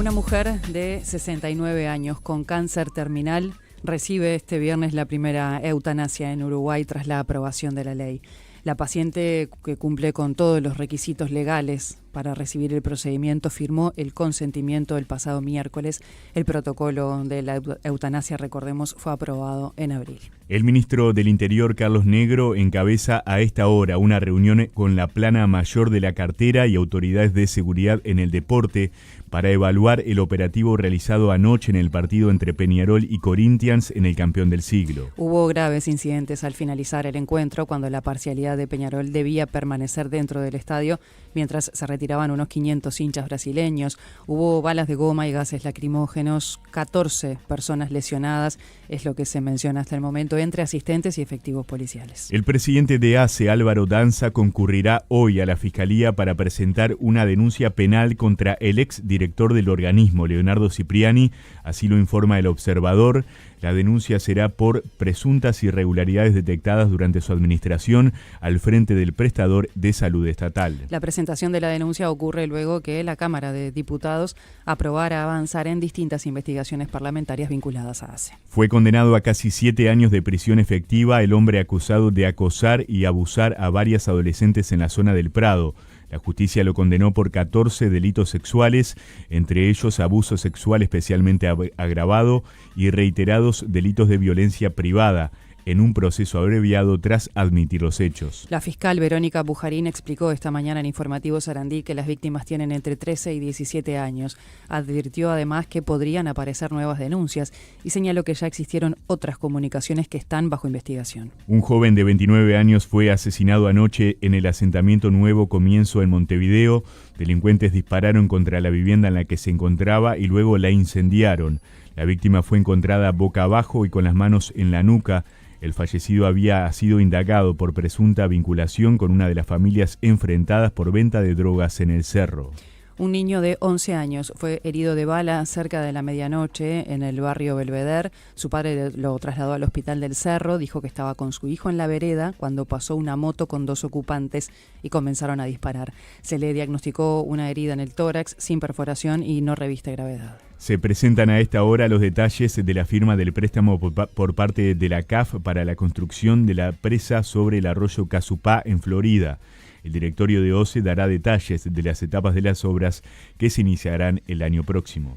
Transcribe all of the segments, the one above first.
Una mujer de 69 años con cáncer terminal recibe este viernes la primera eutanasia en Uruguay tras la aprobación de la ley. La paciente, que cumple con todos los requisitos legales para recibir el procedimiento, firmó el consentimiento el pasado miércoles. El protocolo de la eutanasia, recordemos, fue aprobado en abril. El ministro del Interior, Carlos Negro, encabeza a esta hora una reunión con la plana mayor de la cartera y autoridades de seguridad en el deporte para evaluar el operativo realizado anoche en el partido entre Peñarol y Corinthians en el campeón del siglo. Hubo graves incidentes al finalizar el encuentro, cuando la parcialidad de Peñarol debía permanecer dentro del estadio mientras se retiraban unos 500 hinchas brasileños. Hubo balas de goma y gases lacrimógenos, 14 personas lesionadas, es lo que se menciona hasta el momento, entre asistentes y efectivos policiales. El presidente de ACE, Álvaro Danza, concurrirá hoy a la Fiscalía para presentar una denuncia penal contra el ex director del organismo, Leonardo Cipriani, así lo informa El Observador. La denuncia será por presuntas irregularidades detectadas durante su administración al frente del prestador de salud estatal. La presentación de la denuncia ocurre luego que la Cámara de Diputados aprobara avanzar en distintas investigaciones parlamentarias vinculadas a ACE. Fue condenado a casi 7 años de prisión efectiva el hombre acusado de acosar y abusar a varias adolescentes en la zona del Prado. La justicia lo condenó por 14 delitos sexuales, entre ellos abuso sexual especialmente agravado y reiterados delitos de violencia privada, en un proceso abreviado tras admitir los hechos. La fiscal Verónica Bujarín explicó esta mañana en Informativo Sarandí que las víctimas tienen entre 13 y 17 años. Advirtió además que podrían aparecer nuevas denuncias y señaló que ya existieron otras comunicaciones que están bajo investigación. Un joven de 29 años fue asesinado anoche en el asentamiento Nuevo Comienzo en Montevideo. Delincuentes dispararon contra la vivienda en la que se encontraba y luego la incendiaron. La víctima fue encontrada boca abajo y con las manos en la nuca. El fallecido había sido indagado por presunta vinculación con una de las familias enfrentadas por venta de drogas en el Cerro. Un niño de 11 años fue herido de bala cerca de la medianoche en el barrio Belvedere. Su padre lo trasladó al hospital del Cerro, dijo que estaba con su hijo en la vereda cuando pasó una moto con 2 ocupantes y comenzaron a disparar. Se le diagnosticó una herida en el tórax sin perforación y no reviste gravedad. Se presentan a esta hora los detalles de la firma del préstamo por parte de la CAF para la construcción de la presa sobre el arroyo Casupá en Florida. El directorio de OCE dará detalles de las etapas de las obras que se iniciarán el año próximo.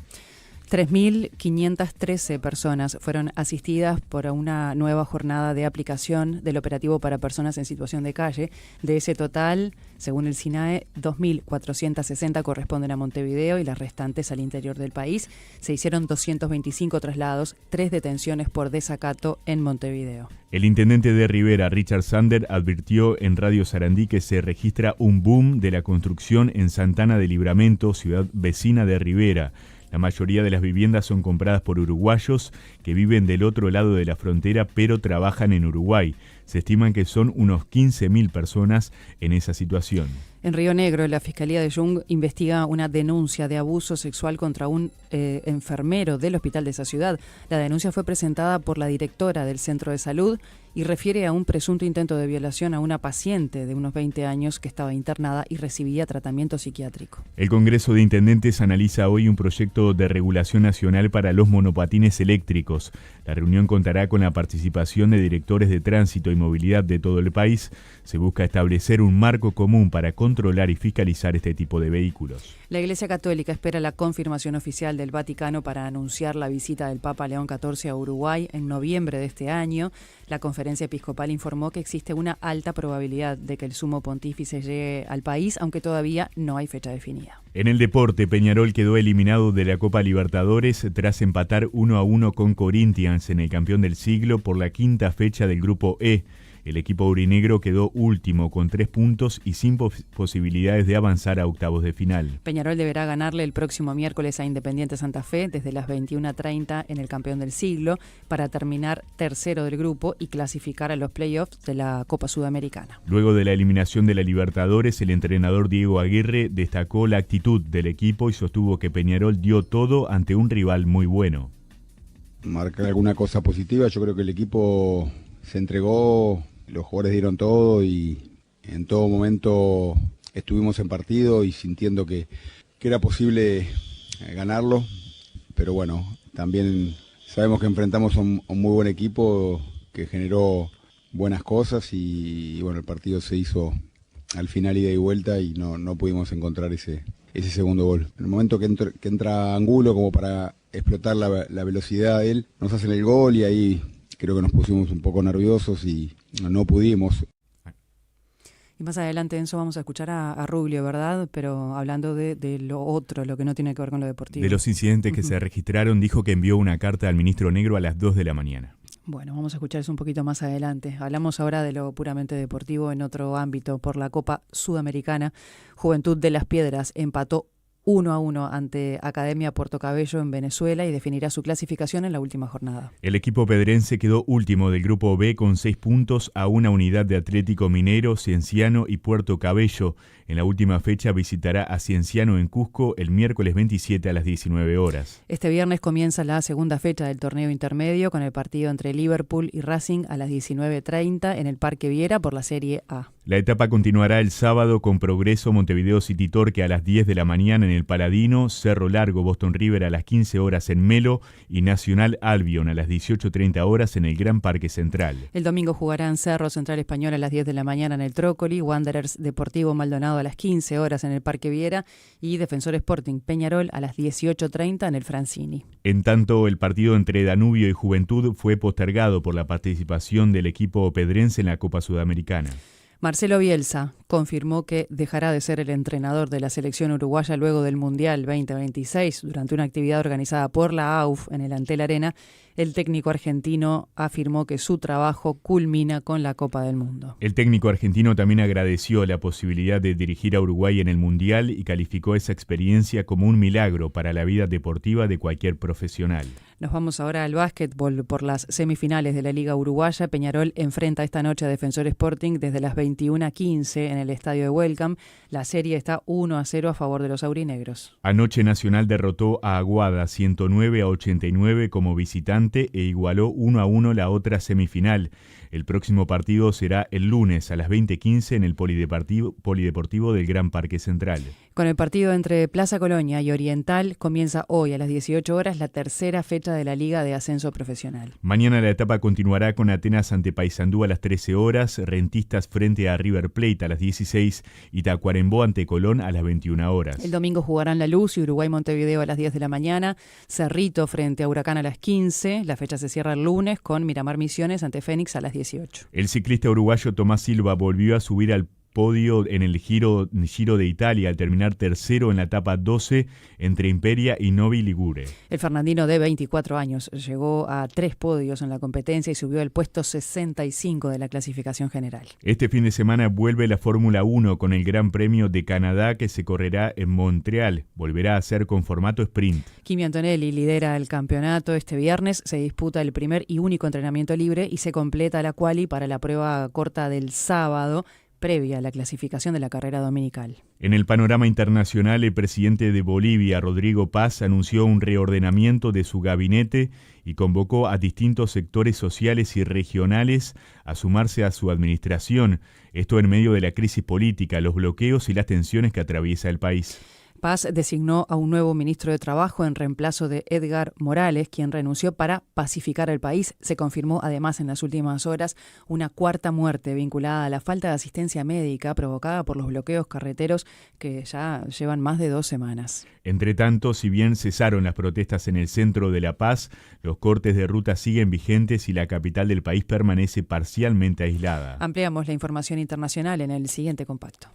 3.513 personas fueron asistidas por una nueva jornada de aplicación del operativo para personas en situación de calle. De ese total, según el SINAE, 2.460 corresponden a Montevideo y las restantes al interior del país. Se hicieron 225 traslados, 3 detenciones por desacato en Montevideo. El intendente de Rivera, Richard Sander, advirtió en Radio Sarandí que se registra un boom de la construcción en Santana de Libramento, ciudad vecina de Rivera. La mayoría de las viviendas son compradas por uruguayos que viven del otro lado de la frontera pero trabajan en Uruguay. Se estiman que son unos 15.000 personas en esa situación. En Río Negro, la Fiscalía de Jung investiga una denuncia de abuso sexual contra un enfermero del hospital de esa ciudad. La denuncia fue presentada por la directora del centro de salud y refiere a un presunto intento de violación a una paciente de unos 20 años que estaba internada y recibía tratamiento psiquiátrico. El Congreso de Intendentes analiza hoy un proyecto de regulación nacional para los monopatines eléctricos. La reunión contará con la participación de directores de tránsito y movilidad de todo el país. Se busca establecer un marco común para controlar y fiscalizar este tipo de vehículos. La Iglesia Católica espera la confirmación oficial del Vaticano para anunciar la visita del Papa León XIV a Uruguay en noviembre de este año. La Conferencia Episcopal informó que existe una alta probabilidad de que el Sumo Pontífice llegue al país, aunque todavía no hay fecha definida. En el deporte, Peñarol quedó eliminado de la Copa Libertadores tras empatar 1-1 con Corinthians en el campeón del siglo por la 5ª fecha del Grupo E. El equipo aurinegro quedó último con 3 puntos y sin posibilidades de avanzar a octavos de final. Peñarol deberá ganarle el próximo miércoles a Independiente Santa Fe desde las 21:30 en el campeón del siglo para terminar tercero del grupo y clasificar a los playoffs de la Copa Sudamericana. Luego de la eliminación de la Libertadores, el entrenador Diego Aguirre destacó la actitud del equipo y sostuvo que Peñarol dio todo ante un rival muy bueno. Marcar alguna cosa positiva, yo creo que el equipo se entregó. Los jugadores dieron todo y en todo momento estuvimos en partido y sintiendo que era posible ganarlo, pero bueno, también sabemos que enfrentamos a un muy buen equipo que generó buenas cosas y bueno, el partido se hizo al final ida y vuelta y no pudimos encontrar ese segundo gol. En el momento que entra Angulo como para explotar la velocidad de él, nos hacen el gol y ahí creo que nos pusimos un poco nerviosos y no pudimos. Y más adelante, Enzo, vamos a escuchar a Rubio, ¿verdad? Pero hablando de lo otro, lo que no tiene que ver con lo deportivo. De los incidentes que se registraron, dijo que envió una carta al ministro Negro a las 2 de la mañana. Bueno, vamos a escuchar eso un poquito más adelante. Hablamos ahora de lo puramente deportivo en otro ámbito. Por la Copa Sudamericana, Juventud de las Piedras empató 1-1 ante Academia Puerto Cabello en Venezuela y definirá su clasificación en la última jornada. El equipo pedrense quedó último del grupo B con 6 puntos a una unidad de Atlético Minero, Cienciano y Puerto Cabello. En la última fecha visitará a Cienciano en Cusco el miércoles 27 a las 19 horas. Este viernes comienza la segunda fecha del torneo intermedio con el partido entre Liverpool y Racing a las 19:30 en el Parque Viera por la Serie A. La etapa continuará el sábado con Progreso Montevideo City Torque a las 10 de la mañana en el Paladino, Cerro Largo Boston River a las 15 horas en Melo y Nacional Albion a las 18:30 horas en el Gran Parque Central. El domingo jugarán Cerro Central Español a las 10 de la mañana en el Trócoli, Wanderers Deportivo Maldonado a las 15 horas en el Parque Viera y Defensor Sporting Peñarol a las 18:30 en el Francini. En tanto, el partido entre Danubio y Juventud fue postergado por la participación del equipo pedrense en la Copa Sudamericana. Marcelo Bielsa confirmó que dejará de ser el entrenador de la selección uruguaya luego del Mundial 2026. Durante una actividad organizada por la AUF en el Antel Arena, el técnico argentino afirmó que su trabajo culmina con la Copa del Mundo. El técnico argentino también agradeció la posibilidad de dirigir a Uruguay en el Mundial y calificó esa experiencia como un milagro para la vida deportiva de cualquier profesional. Nos vamos ahora al básquetbol. Por las semifinales de la Liga Uruguaya, Peñarol enfrenta esta noche a Defensor Sporting desde las 21:15 en el estadio de Welcome. La serie está 1-0 a favor de los aurinegros. Anoche Nacional derrotó a Aguada 109-89 como visitante e igualó 1-1 la otra semifinal. El próximo partido será el lunes a las 20:15 en el Polideportivo del Gran Parque Central. Con el partido entre Plaza Colonia y Oriental comienza hoy a las 18 horas la tercera fecha de la Liga de Ascenso Profesional. Mañana la etapa continuará con Atenas ante Paysandú a las 13 horas, Rentistas frente a River Plate a las 16 y Tacuarembó ante Colón a las 21 horas. El domingo jugarán La Luz y Uruguay Montevideo a las 10 de la mañana, Cerrito frente a Huracán a las 15, la fecha se cierra el lunes con Miramar Misiones ante Fénix a las 18. El ciclista uruguayo Tomás Silva volvió a subir al podio en el Giro de Italia al terminar tercero en la etapa 12 entre Imperia y Novi Ligure. El fernandino de 24 años llegó a 3 podios en la competencia y subió al puesto 65 de la clasificación general. Este fin de semana vuelve la Fórmula 1 con el Gran Premio de Canadá que se correrá en Montreal. Volverá a ser con formato sprint. Kimi Antonelli lidera el campeonato. Este viernes se disputa el primer y único entrenamiento libre y se completa la quali para la prueba corta del sábado, previa a la clasificación de la carrera dominical. En el panorama internacional, el presidente de Bolivia, Rodrigo Paz, anunció un reordenamiento de su gabinete y convocó a distintos sectores sociales y regionales a sumarse a su administración. Esto en medio de la crisis política, los bloqueos y las tensiones que atraviesa el país. Paz designó a un nuevo ministro de Trabajo en reemplazo de Edgar Morales, quien renunció para pacificar el país. Se confirmó además en las últimas horas una cuarta muerte vinculada a la falta de asistencia médica provocada por los bloqueos carreteros que ya llevan más de 2 semanas. Entre tanto, si bien cesaron las protestas en el centro de La Paz, los cortes de ruta siguen vigentes y la capital del país permanece parcialmente aislada. Ampliamos la información internacional en el siguiente compacto.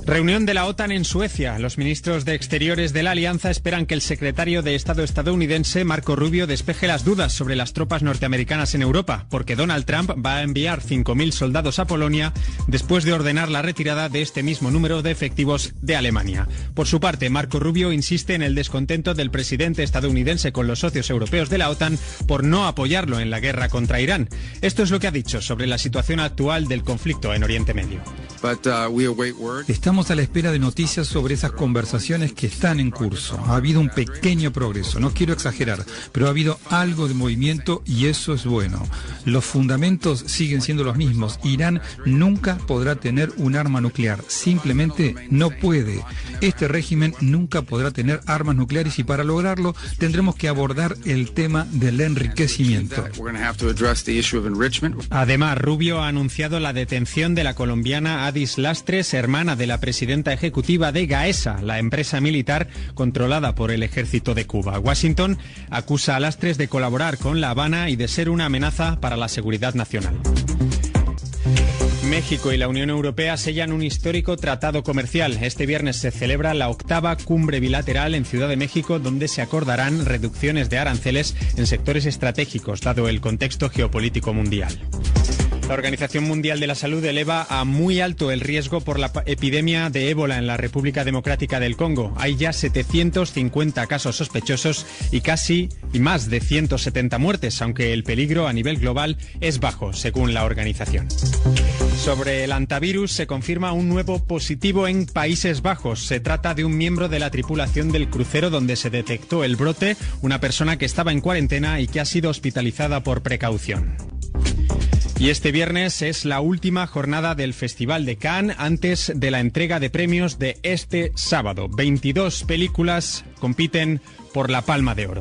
Reunión de la OTAN en Suecia. Los ministros de Exteriores de la Alianza esperan que el secretario de Estado estadounidense, Marco Rubio, despeje las dudas sobre las tropas norteamericanas en Europa, porque Donald Trump va a enviar 5.000 soldados a Polonia después de ordenar la retirada de este mismo número de efectivos de Alemania. Por su parte, Marco Rubio insiste en el descontento del presidente estadounidense con los socios europeos de la OTAN por no apoyarlo en la guerra contra Irán. Esto es lo que ha dicho sobre la situación actual del conflicto en Oriente Medio. Estamos a la espera de noticias sobre esas conversaciones que están en curso. Ha habido un pequeño progreso, no quiero exagerar, pero ha habido algo de movimiento y eso es bueno. Los fundamentos siguen siendo los mismos. Irán nunca podrá tener un arma nuclear, simplemente no puede. Este régimen nunca podrá tener armas nucleares y para lograrlo tendremos que abordar el tema del enriquecimiento. Además, Rubio ha anunciado la detención de la colombiana Adis Lastres, hermana de la presidenta ejecutiva de Gaesa, la empresa militar controlada por el ejército de Cuba. Washington acusa a Lastres de colaborar con La Habana y de ser una amenaza para la seguridad nacional. México y la Unión Europea sellan un histórico tratado comercial. Este viernes se celebra la 8ª cumbre bilateral en Ciudad de México, donde se acordarán reducciones de aranceles en sectores estratégicos, dado el contexto geopolítico mundial. La Organización Mundial de la Salud eleva a muy alto el riesgo por la epidemia de ébola en la República Democrática del Congo. Hay ya 750 casos sospechosos y más de 170 muertes, aunque el peligro a nivel global es bajo, según la organización. Sobre el hantavirus se confirma un nuevo positivo en Países Bajos. Se trata de un miembro de la tripulación del crucero donde se detectó el brote, una persona que estaba en cuarentena y que ha sido hospitalizada por precaución. Y este viernes es la última jornada del Festival de Cannes antes de la entrega de premios de este sábado. 22 películas compiten por la Palma de Oro.